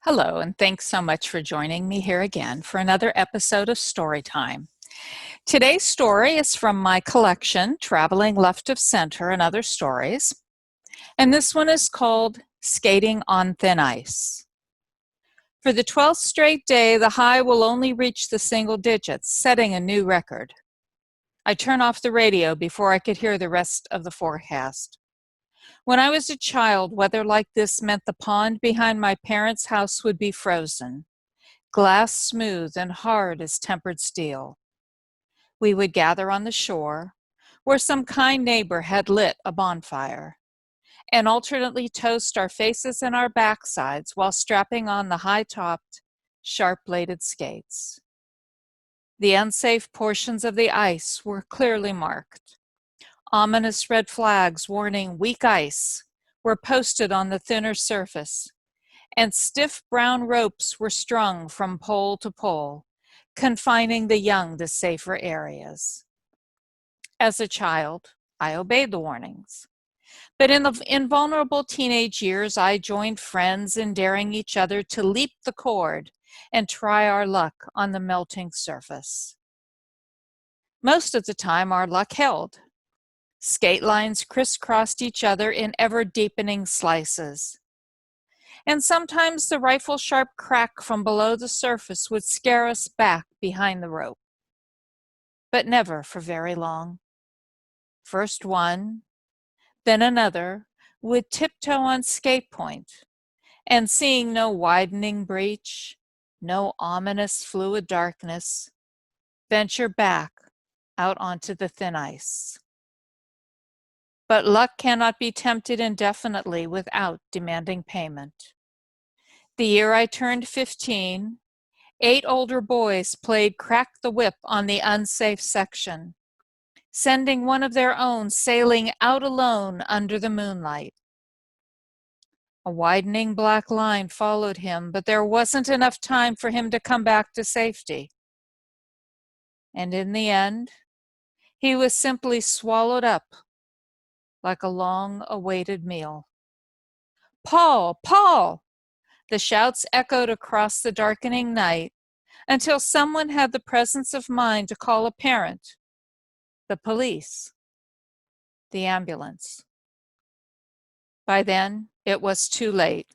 Hello, and thanks so much for joining me here again for another episode of Storytime. Today's story is from my collection, Traveling Left of Center and Other Stories, and this one is called Skating on Thin Ice. For the 12th straight day, the high will only reach the single digits, setting a new record. I turn off the radio before I could hear the rest of the forecast. When I was a child, weather like this meant the pond behind my parents' house would be frozen, glass smooth and hard as tempered steel. We would gather on the shore, where some kind neighbor had lit a bonfire, and alternately toast our faces and our backsides while strapping on the high-topped, sharp-bladed skates. The unsafe portions of the ice were clearly marked. Ominous red flags warning weak ice were posted on the thinner surface, and stiff brown ropes were strung from pole to pole, confining the young to safer areas. As a child, I obeyed the warnings. But in the invulnerable teenage years, I joined friends in daring each other to leap the cord and try our luck on the melting surface. Most of the time, our luck held. Skate lines crisscrossed each other in ever-deepening slices. And sometimes the rifle-sharp crack from below the surface would scare us back behind the rope. But never for very long. First one, then another, would tiptoe on skate point, and seeing no widening breach, no ominous fluid darkness, venture back out onto the thin ice. But luck cannot be tempted indefinitely without demanding payment. The year I turned 15, 8 older boys played crack the whip on the unsafe section, sending one of their own sailing out alone under the moonlight. A widening black line followed him, but there wasn't enough time for him to come back to safety. And in the end, he was simply swallowed up like a long-awaited meal. "Paul! Paul!" The shouts echoed across the darkening night until someone had the presence of mind to call a parent, the police, the ambulance. By then, it was too late.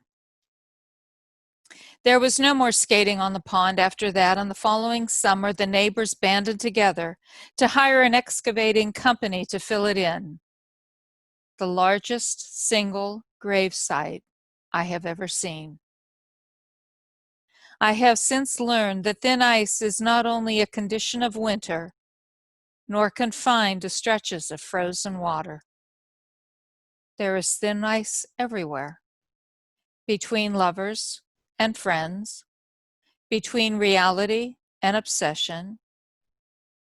There was no more skating on the pond after that, and the following summer, the neighbors banded together to hire an excavating company to fill it in. The largest single grave site I have ever seen. I have since learned that thin ice is not only a condition of winter, nor confined to stretches of frozen water. There is thin ice everywhere, between lovers and friends, between reality and obsession,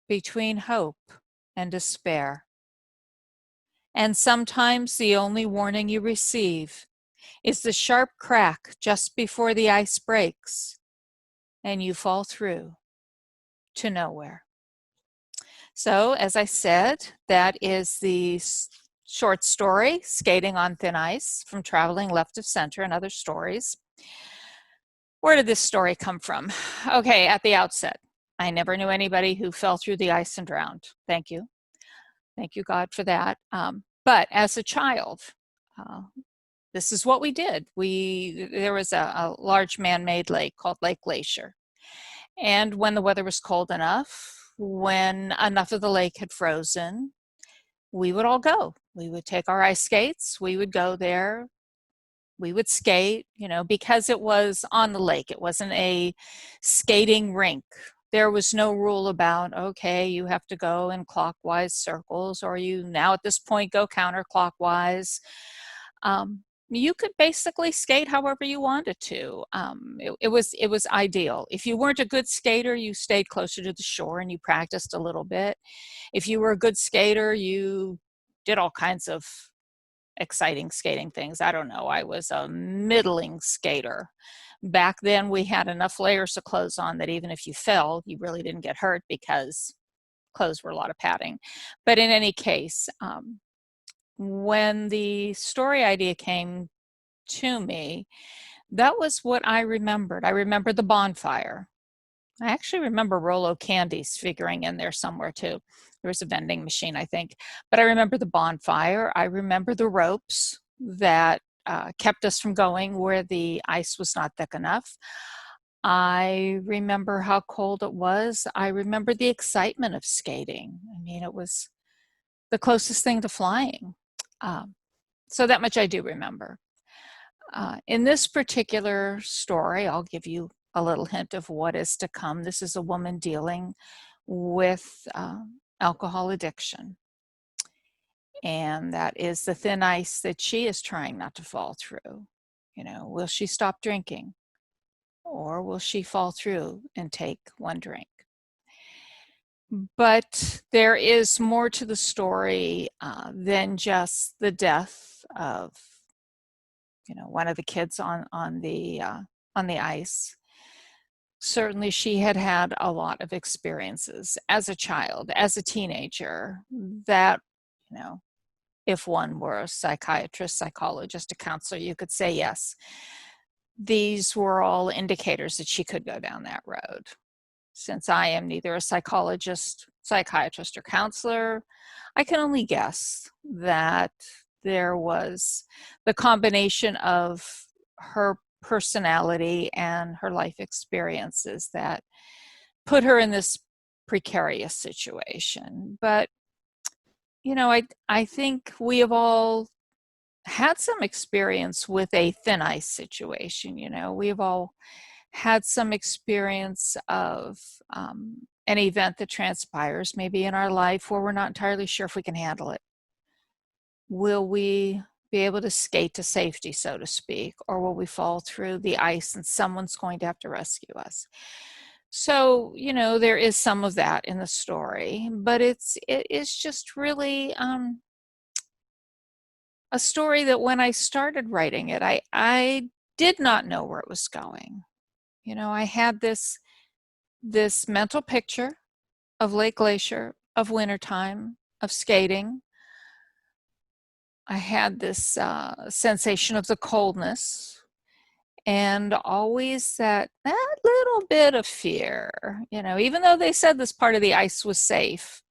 between hope and despair. And sometimes the only warning you receive is the sharp crack just before the ice breaks, and you fall through to nowhere. So, as I said, that is the short story, Skating on Thin Ice, from Traveling Left of Center and Other Stories. Where did this story come from? Okay, at the outset, I never knew anybody who fell through the ice and drowned. Thank you. Thank you, God, for that. But as a child, this is what we did. There was a large man-made lake called Lake Glacier. And when the weather was cold enough, when enough of the lake had frozen, we would all go. We would take our ice skates, we would go there, we would skate, because it was on the lake. It wasn't a skating rink. There was no rule about, okay, you have to go in clockwise circles, or you now at this point go counterclockwise. You could basically skate however you wanted to. It was ideal. If you weren't a good skater, you stayed closer to the shore and you practiced a little bit. If you were a good skater, you did all kinds of exciting skating things. I don't know. I was a middling skater. Back then, we had enough layers of clothes on that even if you fell, you really didn't get hurt because clothes were a lot of padding. But in any case, when the story idea came to me, That was what I remembered. I remember the bonfire. I actually remember Rolo candies figuring in there somewhere too. There was a vending machine, I think. But I remember the bonfire. I remember the ropes that kept us from going where the ice was not thick enough. I remember how cold it was. I remember the excitement of skating. I mean, it was the closest thing to flying. Um, so that much I do remember. In this particular story, I'll give you a little hint of what is to come. This is a woman dealing with alcohol addiction. And that is the thin ice that she is trying not to fall through. You know, will she stop drinking? Or will she fall through and take one drink? But there is more to the story than just the death of, you know, one of the kids on the ice. Certainly, she had had a lot of experiences as a child, as a teenager, that, you know, if one were a psychiatrist, psychologist, a counselor, you could say yes. These were all indicators that she could go down that road. Since I am neither a psychologist, psychiatrist, or counselor, I can only guess that there was the combination of her personality and her life experiences that put her in this precarious situation. But, you know, I think we have all had some experience with a thin ice situation. You know, we've all had some experience of an event that transpires maybe in our life where we're not entirely sure if we can handle it. Will we be able to skate to safety, so to speak, or will we fall through the ice and someone's going to have to rescue us? So, you know, there is some of that in the story, but it is just really a story that when I started writing it, I did not know where it was going. You know, I had this mental picture of Lake Glacier, of wintertime, of skating. I had this sensation of the coldness and always that little bit of fear. You know, even though they said this part of the ice was safe,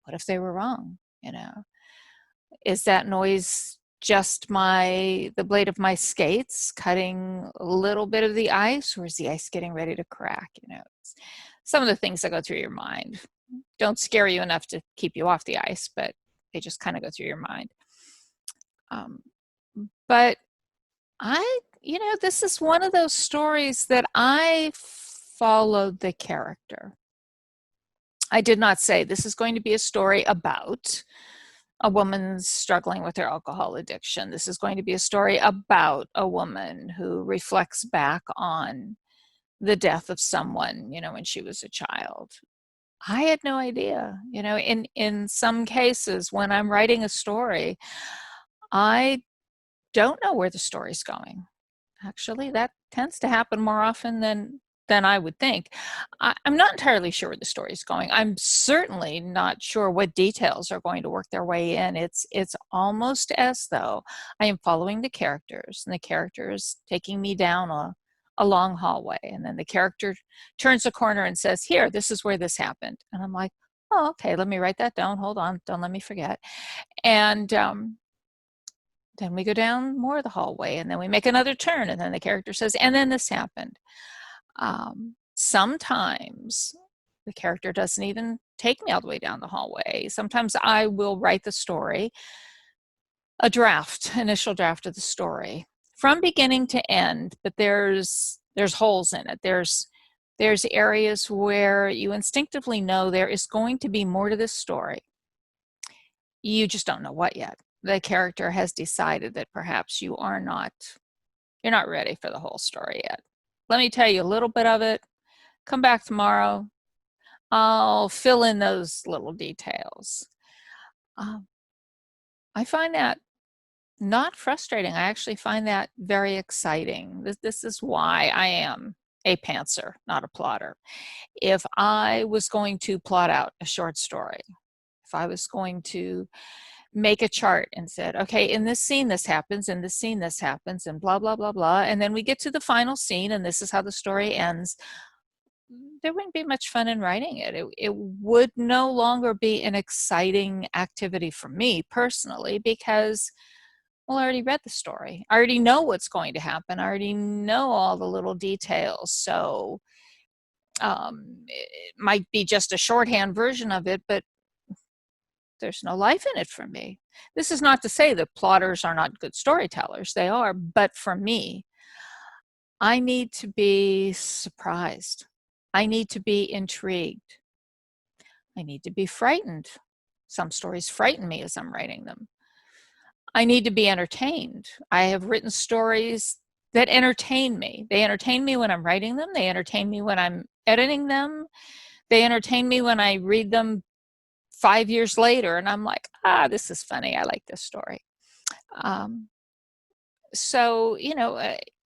what if they were wrong? You know, is that noise just the blade of my skates cutting a little bit of the ice, or is the ice getting ready to crack? You know, some of the things that go through your mind don't scare you enough to keep you off the ice, but they just kind of go through your mind. But you know, this is one of those stories that I followed the character. I did not say this is going to be a story about a woman struggling with her alcohol addiction. This is going to be a story about a woman who reflects back on the death of someone, you know, when she was a child. I had no idea. You know, in some cases when I'm writing a story, I don't know where the story's going. Actually, that tends to happen more often than I would think. I'm not entirely sure where the story is going. I'm certainly not sure what details are going to work their way in. It's almost as though I am following the characters, and the characters taking me down a long hallway, and then the character turns a corner and says, "Here, this is where this happened," and I'm like, "Oh, okay. Let me write that down. Hold on, don't let me forget." And then we go down more of the hallway, and then we make another turn, and then the character says, "And then this happened." Sometimes the character doesn't even take me all the way down the hallway. Sometimes I will write the story, a initial draft of the story, from beginning to end, but there's holes in it. There's areas where you instinctively know there is going to be more to this story. You just don't know what yet. The character has decided that perhaps you're not ready for the whole story yet. Let me tell you a little bit of it. Come back tomorrow. I'll fill in those little details. I find that not frustrating. I actually find that very exciting. This is why I am a pantser, not a plotter. If I was going to plot out a short story, if I was going to make a chart and said, okay, in this scene this happens, in this scene this happens, and blah, blah, blah, blah, and then we get to the final scene and this is how the story ends, there wouldn't be much fun in writing it. It would no longer be an exciting activity for me personally, because, well, I already read the story. I already know what's going to happen. I already know all the little details. So it might be just a shorthand version of it, but there's no life in it for me. This is not to say that plotters are not good storytellers. They are, but for me, I need to be surprised. I need to be intrigued. I need to be frightened. Some stories frighten me as I'm writing them. I need to be entertained. I have written stories that entertain me. They entertain me when I'm writing them. They entertain me when I'm editing them. They entertain me when I read them 5 years later and I'm like, this is funny. I like this story. So,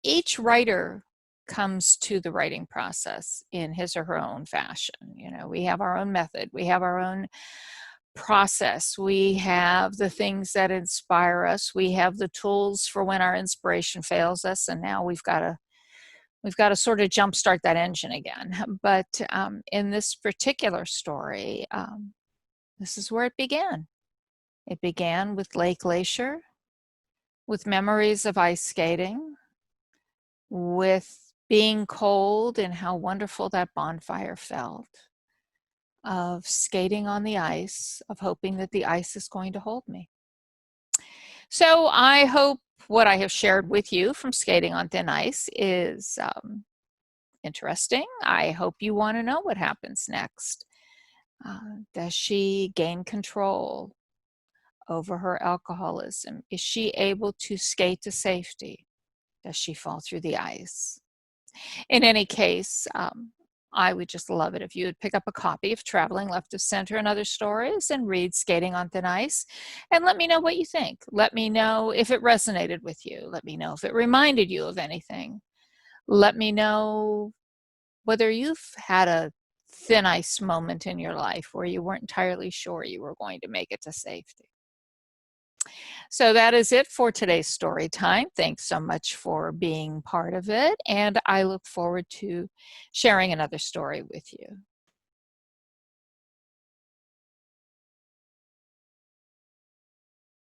each writer comes to the writing process in his or her own fashion. We have our own method. We have our own process. We have the things that inspire us. We have the tools for when our inspiration fails us, and now we've got to sort of jumpstart that engine again. But in this particular story, this is where it began. It began with Lake Glacier, with memories of ice skating, with being cold and how wonderful that bonfire felt, of skating on the ice, of hoping that the ice is going to hold me. So I hope what I have shared with you from skating on thin ice is interesting. I hope you want to know what happens next. Does she gain control over her alcoholism? Is she able to skate to safety? Does she fall through the ice? In any case, I would just love it if you would pick up a copy of Traveling Left of Center and Other Stories and read Skating on Thin Ice, and let me know what you think. Let me know if it resonated with you. Let me know if it reminded you of anything. Let me know whether you've had a thin ice moment in your life where you weren't entirely sure you were going to make it to safety. So that is it for today's story time. Thanks so much for being part of it, and I look forward to sharing another story with you.